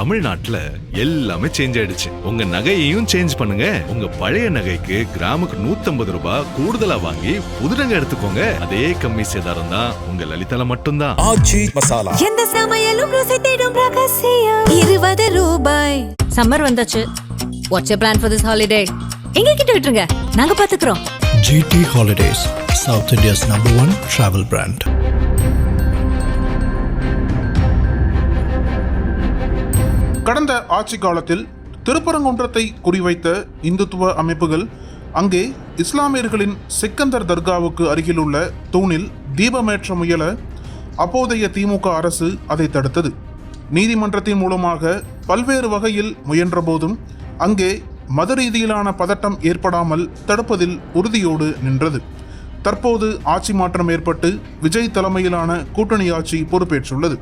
தமிழ்நாட்டுல எல்லாமே சேஞ்ச் ஆயிடுச்சு. உங்க நகையையும் சேஞ்ச் பண்ணுங்க. உங்க பழைய நகைக்கு கிராமுக்கு 150 ரூபாய் கூடுதலா வாங்கி புது நகை எடுத்துக்கோங்க. அதே கம்மி சேதாரம் தான் உங்க லலிதால மட்டும்தான். ஆச்சி மசாலா. எந்த சமையலும் ருசி தேடும் ரகசியம் 20 ரூபாய். சம்மர் வந்தாச்சு. What's your plan for this holiday? எங்க கிட்ட விட்டுருங்க, நாங்க பாத்துக்கிறோம். GT Holidays, South India's #1 travel brand. கடந்த ஆட்சி காலத்தில் திருப்பரங்குன்றத்தை குறிவைத்த இந்துத்துவ அமைப்புகள் அங்கே இஸ்லாமியர்களின் சிக்கந்தர் தர்காவுக்கு அருகிலுள்ள தூணில் தீபமேற்ற முயல அப்போதைய திமுக அரசு அதை தடுத்தது. நீதிமன்றத்தின் மூலமாக பல்வேறு வகையில் முயன்ற போதும் அங்கே மத ரீதியிலான பதட்டம் ஏற்படாமல் தடுப்பதில் உறுதியோடு நின்றது. தற்போது ஆட்சி மாற்றம் ஏற்பட்டு விஜய் தலைமையிலான கூட்டணி ஆட்சி பொறுப்பேற்றுள்ளது.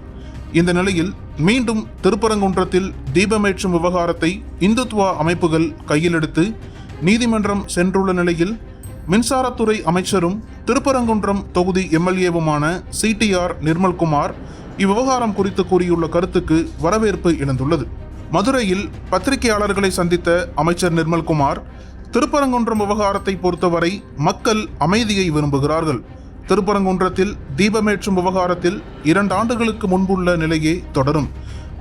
இந்த நிலையில் மீண்டும் திருப்பரங்குன்றத்தில் தீபமேற்றும் விவகாரத்தை இந்துத்துவா அமைப்புகள் கையில் எடுத்து நீதிமன்றம் சென்றுள்ள நிலையில் மின்சாரத்துறை அமைச்சரும் திருப்பரங்குன்றம் தொகுதி எம்எல்ஏவுமான CTR நிர்மல்குமார் இவ்விவகாரம் குறித்து கூறியுள்ள கருத்துக்கு வரவேற்பு இழந்துள்ளது. மதுரையில் பத்திரிகையாளர்களை சந்தித்த அமைச்சர் நிர்மல்குமார், திருப்பரங்குன்றம் விவகாரத்தை பொறுத்தவரை மக்கள் அமைதியை விரும்புகிறார்கள். திருப்பரங்குன்றத்தில் தீபமேற்றும் விவகாரத்தில் 2 ஆண்டுகளுக்கு முன்புள்ள நிலையே தொடரும்.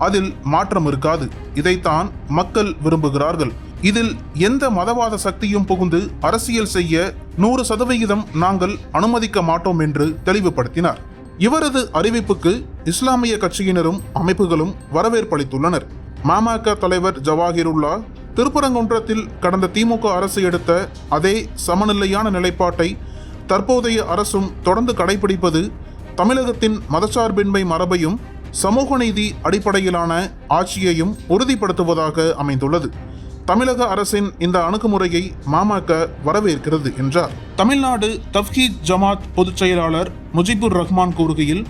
அதில் மாற்றம் இருக்காது. இதைத்தான் மக்கள் விரும்புகிறார்கள். இதில் எந்த மதவாத சக்தியும் புகுந்து அரசியல் செய்ய 100% நாங்கள் அனுமதிக்க மாட்டோம் என்று தெளிவுபடுத்தினார். இவரது அறிவிப்புக்கு இஸ்லாமிய கட்சியினரும் அமைப்புகளும் வரவேற்பளித்துள்ளனர். மாமக தலைவர் ஜவாஹிருல்லா திருப்பரங்குன்றத்தில் கடந்த திமுக அரசு எடுத்த அதே சமநிலையான நிலைப்பாட்டை தற்போதைய அரசும் தொடர்ந்து கடைபிடிப்பது தமிழகத்தின் மதச்சார்பின்மை மரபையும் சமூக நீதி அடிப்படையிலான ஆட்சியையும் உறுதிப்படுத்துவதாக அமைந்துள்ளது. தமிழக அரசின் இந்த அணுகுமுறையை மாமக வரவேற்கிறது என்றார். தமிழ்நாடு தவ்ஹீத் ஜமாத் பொதுச் செயலாளர் முஜிபுர் ரஹ்மான் கூறுகையில்,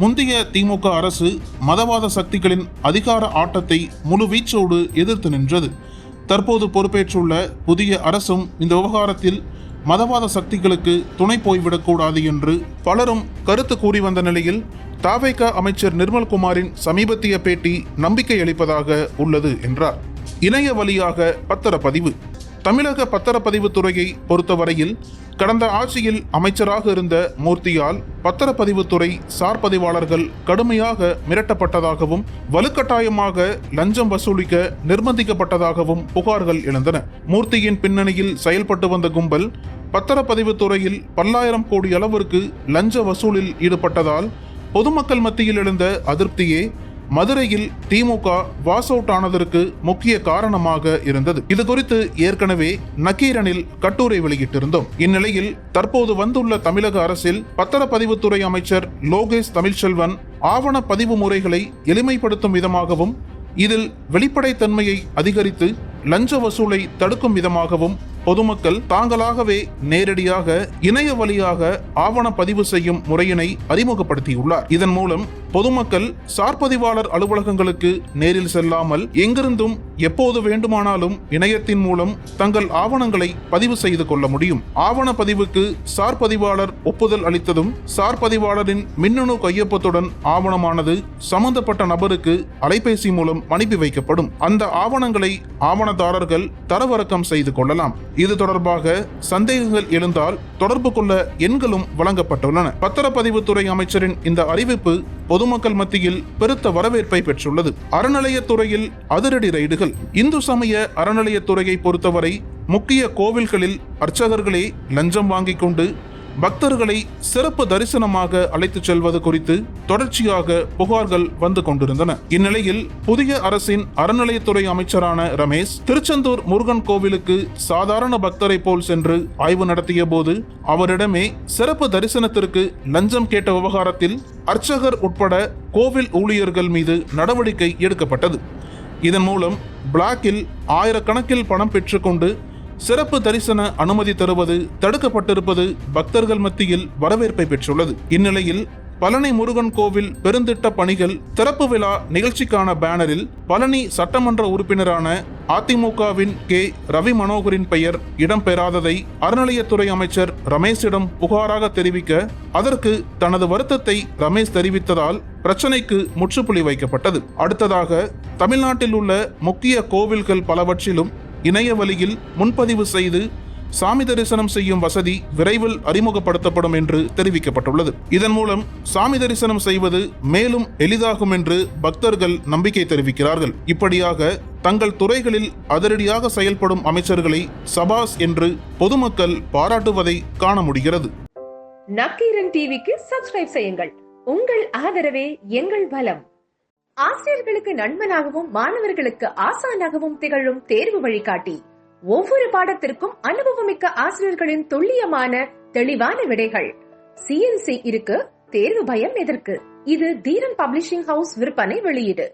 முந்தைய திமுக அரசு மதவாத சக்திகளின் அதிகார ஆட்டத்தை முழுவீச்சோடு எதிர்த்து நின்றது. தற்போது பொறுப்பேற்றுள்ள புதிய அரசும் இந்த விவகாரத்தில் மதவாத சக்திகளுக்கு துணை போய்விடக்கூடாது என்று பலரும் கருத்து கூறி வந்த நிலையில் தவேக அமைச்சர் நிர்மல்குமாரின் சமீபத்திய பேட்டி நம்பிக்கை அளிப்பதாக உள்ளது என்றார். இணைய வழியாக பத்திரப்பதிவு. தமிழக பத்திரப்பதிவு துறையை பொறுத்தவரையில் கடந்த ஆட்சியில் அமைச்சராக இருந்த மூர்த்தியால் பத்திரப்பதிவுத்துறை சார் பதிவாளர்கள் கடுமையாக மிரட்டப்பட்டதாகவும் வலுக்கட்டாயமாக லஞ்சம் வசூலிக்க நிர்பந்திக்கப்பட்டதாகவும் புகார்கள் எழுந்தன. மூர்த்தியின் பின்னணியில் செயல்பட்டு வந்த கும்பல் பத்திரப்பதிவுத்துறையில் பல்லாயிரம் கோடி அளவிற்கு லஞ்ச வசூலில் ஈடுபட்டதால் பொதுமக்கள் மத்தியில் எழுந்த அதிருப்தியே மதுரையில் திமுக வாஸ் அவுட் ஆனதற்கு முக்கிய காரணமாக இருந்தது. இது குறித்து ஏற்கனவே நக்கீரனில் கட்டுரை வெளியிட்டிருந்தோம். இந்நிலையில் தற்போது வந்துள்ள தமிழக அரசில் பத்திரப்பதிவுத்துறை அமைச்சர் லோகேஷ் தமிழ்ச்செல்வன் ஆவண பதிவு முறைகளை எளிமைப்படுத்தும் விதமாகவும் இதில் வெளிப்படைத்தன்மையை அதிகரித்து லஞ்ச வசூலை தடுக்கும் விதமாகவும் பொதுமக்கள் தாங்களாகவே நேரடியாக இணைய வழியாக ஆவண பதிவு செய்யும் முறையினை அறிமுகப்படுத்தியுள்ளார். இதன் மூலம் பொதுமக்கள் சார்பதிவாளர் அலுவலகங்களுக்கு நேரில் செல்லாமல் எங்கிருந்தும் எப்போது வேண்டுமானாலும் இணையத்தின் மூலம் தங்கள் ஆவணங்களை பதிவு செய்து கொள்ள முடியும். ஆவண பதிவுக்கு சார்பதிவாளர் ஒப்புதல் அளித்ததும் சார்பதிவாளரின் மின்னணு கையொப்பத்துடன் ஆவணமானது சம்பந்தப்பட்ட நபருக்கு அலைபேசி மூலம் அனுப்பி வைக்கப்படும். அந்த ஆவணங்களை ஆவணதாரர்கள் தரவிறக்கம் செய்து கொள்ளலாம். இது தொடர்பாக சந்தேகங்கள் எழுந்தால் தொடர்பு கொள்ள எண்களும் வழங்கப்பட்டுள்ளன. பத்திரப்பதிவுத்துறை அமைச்சரின் இந்த அறிவிப்பு பொதுமக்கள் மத்தியில் பெருத்த வரவேற்பை பெற்றுள்ளது. அறநிலையத்துறையில் அதிரடி ரைடுகள். இந்து சமய அறநிலையத்துறையை பொறுத்தவரை முக்கிய கோவில்களில் அர்ச்சகர்களே லஞ்சம் வாங்கிக் கொண்டு பக்தர்களை சிறப்பு தரிசனமாக அழைத்துச் செல்வது குறித்து தொடர்ச்சியாக புகார்கள் வந்து கொண்டிருந்தன. இந்நிலையில் புதிய அரசின் அறநிலையத்துறை அமைச்சரான ரமேஷ் திருச்செந்தூர் முருகன் கோவிலுக்கு சாதாரண பக்தரை போல் சென்று ஆய்வு நடத்திய போது அவரிடமே சிறப்பு தரிசனத்திற்கு லஞ்சம் கேட்ட விவகாரத்தில் அர்ச்சகர் உட்பட கோவில் ஊழியர்கள் மீது நடவடிக்கை எடுக்கப்பட்டது. இதன் மூலம் பிளாக்கில் ஆயிரக்கணக்கில் பணம் பெற்றுக்கொண்டு சிறப்பு தரிசன அனுமதி தருவது தடுக்கப்பட்டிருப்பது பக்தர்கள் மத்தியில் வரவேற்பை பெற்றுள்ளது. இந்நிலையில் பழனி முருகன் கோவில் பெருந்திட்ட பணிகள் திறப்பு விழா நிகழ்ச்சிக்கான பேனரில் பழனி சட்டமன்ற உறுப்பினரான அதிமுகவின் ரவி மனோகரின் பெயர் இடம்பெறாததை அறநிலையத்துறை அமைச்சர் ரமேஷிடம் புகாராக தெரிவிக்க அதற்கு தனது வருத்தத்தை ரமேஷ் தெரிவித்ததால் பிரச்சனைக்கு முற்றுப்புள்ளி வைக்கப்பட்டது. அடுத்ததாக தமிழ்நாட்டில் உள்ள முக்கிய கோவில்கள் பலவற்றிலும் இணைய வழியில் முன்பதிவு செய்து சாமி தரிசனம் செய்யும் வசதி விரைவில் அறிமுகப்படுத்தப்படும் என்று தெரிவிக்கப்பட்டுள்ளது. இதன் மூலம் சாமி தரிசனம் செய்வது மேலும் எளிதாகும் என்று பக்தர்கள் நம்பிக்கை தெரிவிக்கிறார்கள். இப்படியாக தங்கள் துறைகளில் அதிரடியாக செயல்படும் அமைச்சர்களை சபாஸ் என்று பொதுமக்கள் பாராட்டுவதை காண முடிகிறது. நக்கீரன் டிவிக்கு சப்ஸ்கிரைப் செய்யுங்கள். உங்கள் ஆதரவே எங்கள் பலம். ஆசிரியர்களுக்கு நண்பனாகவும் மாணவர்களுக்கு ஆசானாகவும் திகழும் தேர்வு வழிகாட்டி. ஒவ்வொரு பாடத்திற்கும் அனுபவமிக்க ஆசிரியர்களின் துல்லியமான தெளிவான விடைகள். CNC இருக்கு, தேர்வு பயம் எதற்கு? இது தீரன் பப்ளிஷிங் ஹவுஸ் விற்பனை வெளியீடு.